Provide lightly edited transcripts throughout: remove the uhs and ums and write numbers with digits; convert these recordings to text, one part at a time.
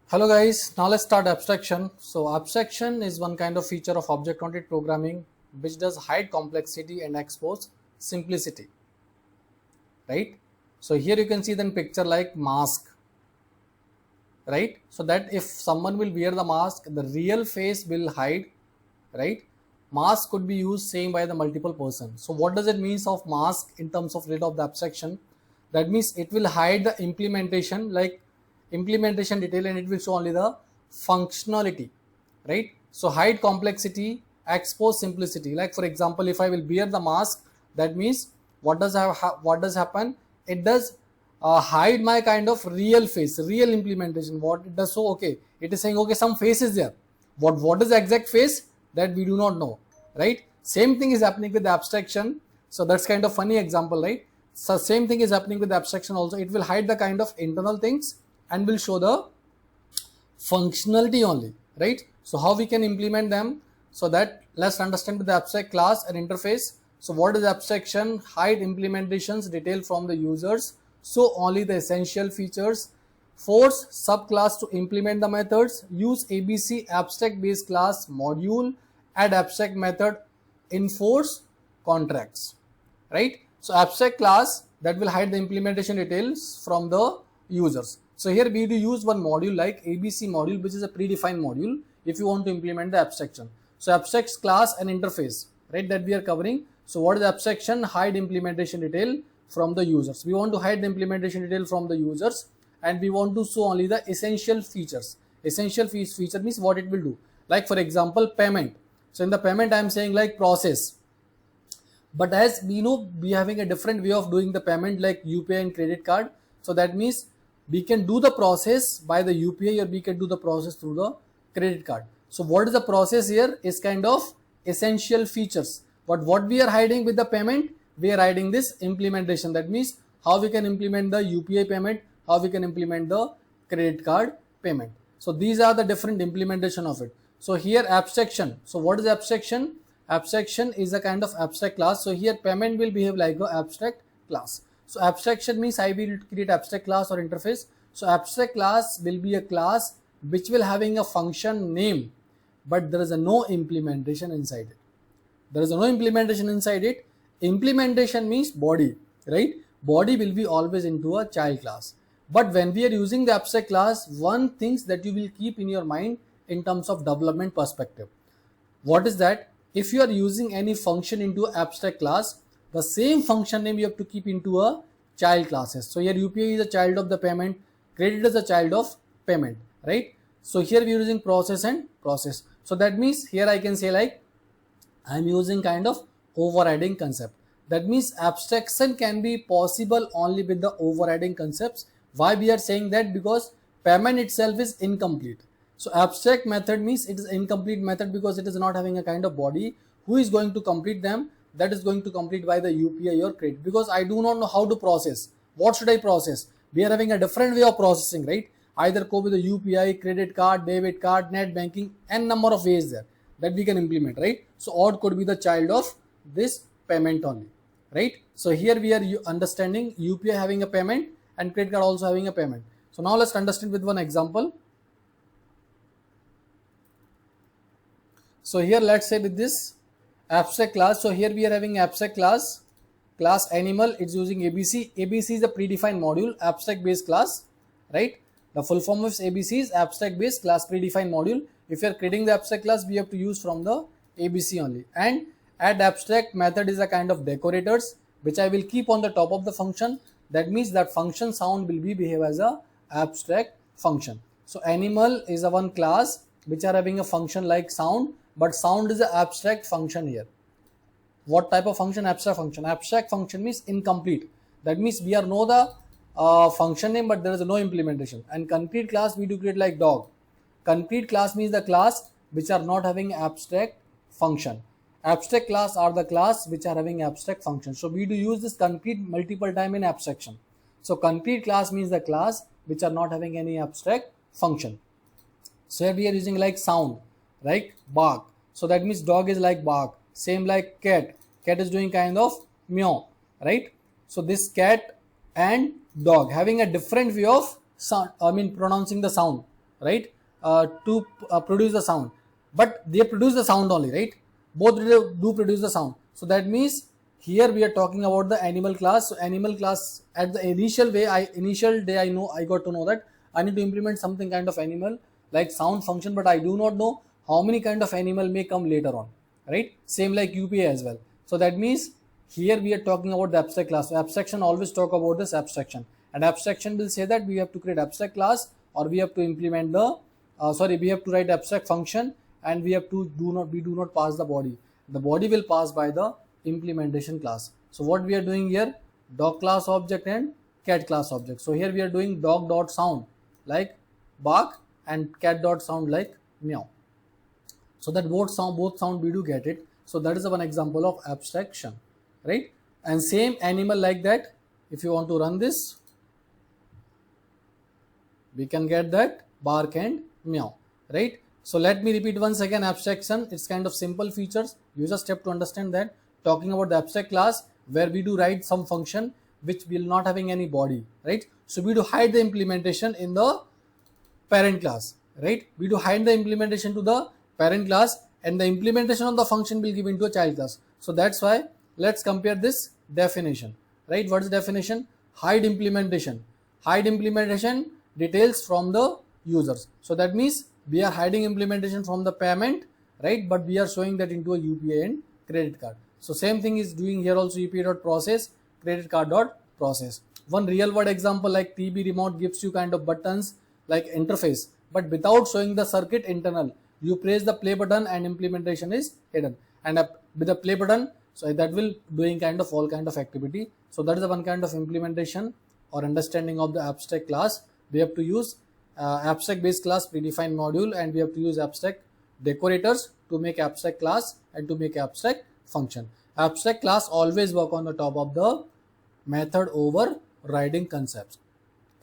Hello guys, now let's start abstraction. So abstraction is one kind of feature of object-oriented programming which does hide complexity and expose simplicity, right? So here you can see the picture like mask, right? So that if someone will wear the mask, the real face will hide, right? Mask could be used same by the multiple person. So what does it means of mask in terms of rate of the abstraction? That means it will hide the implementation, like implementation detail, and it will show only the functionality, right? So hide complexity, expose simplicity. Like for example, if I will wear the mask, that means what does happen? It does hide my kind of real face, real implementation. What it does, so okay, it is saying okay, some face is there. What is the exact face, that we do not know, right? Same thing is happening with the abstraction. So that's kind of funny example, right? So same thing is happening with the abstraction also. It will hide the kind of internal things and will show the functionality only, right? So how we can implement them? So that let's understand with the abstract class and interface. So what is abstraction? Hide implementations detail from the users, so only the essential features. Force subclass to implement the methods. Use ABC abstract base class module. Add abstract method. Enforce contracts, right? So abstract class that will hide the implementation details from the users. So here we do use one module like ABC module, which is a predefined module if you want to implement the abstraction. So abstract class and interface, right, that we are covering. So what is abstraction? Hide implementation detail from the users. We want to hide the implementation detail from the users, and we want to show only the essential features. Essential feature means what it will do. Like for example, payment. So in the payment, I am saying like process. But as we know, we are having a different way of doing the payment like UPI and credit card. So that means we can do the process by the UPI, or we can do the process through the credit card. So what is the process here is kind of essential features. But what we are hiding with the payment, we are hiding this implementation. That means how we can implement the UPI payment, how we can implement the credit card payment. So these are the different implementation of it. So here abstraction. So what is abstraction? Abstraction is a kind of abstract class. So here payment will behave like an abstract class. So abstraction means I will create abstract class or interface. So abstract class will be a class which will having a function name, but there is a no implementation inside it. There is a no implementation inside it. Implementation means body, right? Body will be always into a child class. But when we are using the abstract class, one thing that you will keep in your mind in terms of development perspective. What is that? If you are using any function into abstract class, the same function name you have to keep into a child classes. So here UPI is a child of the payment, credit is a child of payment, right? So here we are using process and process. So that means here I can say like I am using kind of overriding concept. That means abstraction can be possible only with the overriding concepts. Why we are saying that? Because payment itself is incomplete. So abstract method means it is incomplete method because it is not having a kind of body. Who is going to complete them? That is going to complete by the UPI or credit, because I do not know how to process. What should I process? We are having a different way of processing, right? Either go with the UPI, credit card, debit card, net banking, and number of ways there that we can implement, right? So odd could be the child of this payment only, right? So here we are understanding UPI having a payment and credit card also having a payment. So now let's understand with one example. So here let's say with this abstract class. So here we are having abstract class animal. It's using ABC. ABC is a predefined module, abstract base class, right? The full form of ABC is abstract base class predefined module. If you are creating the abstract class, we have to use from the ABC only. And add abstract method is a kind of decorators which I will keep on the top of the function. That means that function sound will be behave as a abstract function. So animal is a one class which are having a function like sound, but sound is an abstract function here. What type of function? Abstract function. Abstract function means incomplete. That means we are know the function name, but there is no implementation. And concrete class we do create like dog. Concrete class means the class which are not having abstract function. Abstract class are the class which are having abstract function. So we do use this concrete multiple time in abstraction. So concrete class means the class which are not having any abstract function. So here we are using like sound, like bark. So that means dog is like bark. Same like cat. Cat is doing kind of meow, right? So this cat and dog having a different way of sound, pronouncing the sound. right, to produce the sound, but they produce the sound only, right? Both do produce the sound. So that means here we are talking about the animal class. So animal class, at the initial day I got to know that I need to implement something kind of animal like sound function, but I do not know how many kind of animal may come later on, right? Same like UPA as well. So that means here we are talking about the abstract class. So abstraction always talk about this abstraction, and abstraction will say that we have to create abstract class, or we have to implement the we have to write abstract function, and we have to we do not pass the body. The body will pass by the implementation class. So what we are doing here, dog class object and cat class object. So here we are doing dog dot sound like bark and cat dot sound like meow. So that both sound we do get it. So that is one example of abstraction, right? And same animal like that, if you want to run this, we can get that bark and meow, right? So let me repeat once again. Abstraction, it's kind of simple features. You just have to understand that talking about the abstract class, where we do write some function which will not having any body, right? So we do hide the implementation in the parent class, right? We do hide the implementation to the parent class, and the implementation of the function will give into a child class. So that's why let's compare this definition, right? What is definition? Hide implementation. Hide implementation details from the users. So that means we are hiding implementation from the payment, right? But we are showing that into a UPI and credit card. So same thing is doing here also. UPI.process, credit card.process. One real world example like TB remote gives you kind of buttons like interface, but without showing the circuit internal. You press the play button and implementation is hidden. And with the play button, so that will doing kind of all kind of activity. So that is the one kind of implementation or understanding of the abstract class. We have to use abstract base class predefined module, and we have to use abstract decorators to make abstract class and to make abstract function. Abstract class always work on the top of the method overriding concepts,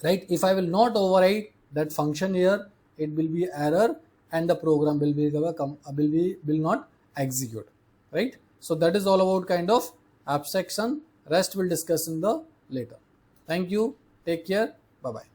right? If I will not override that function here, it will be error and the program will not execute, right? So that is all about kind of abstraction. Rest we'll discuss in the later. Thank you. Take care. Bye bye.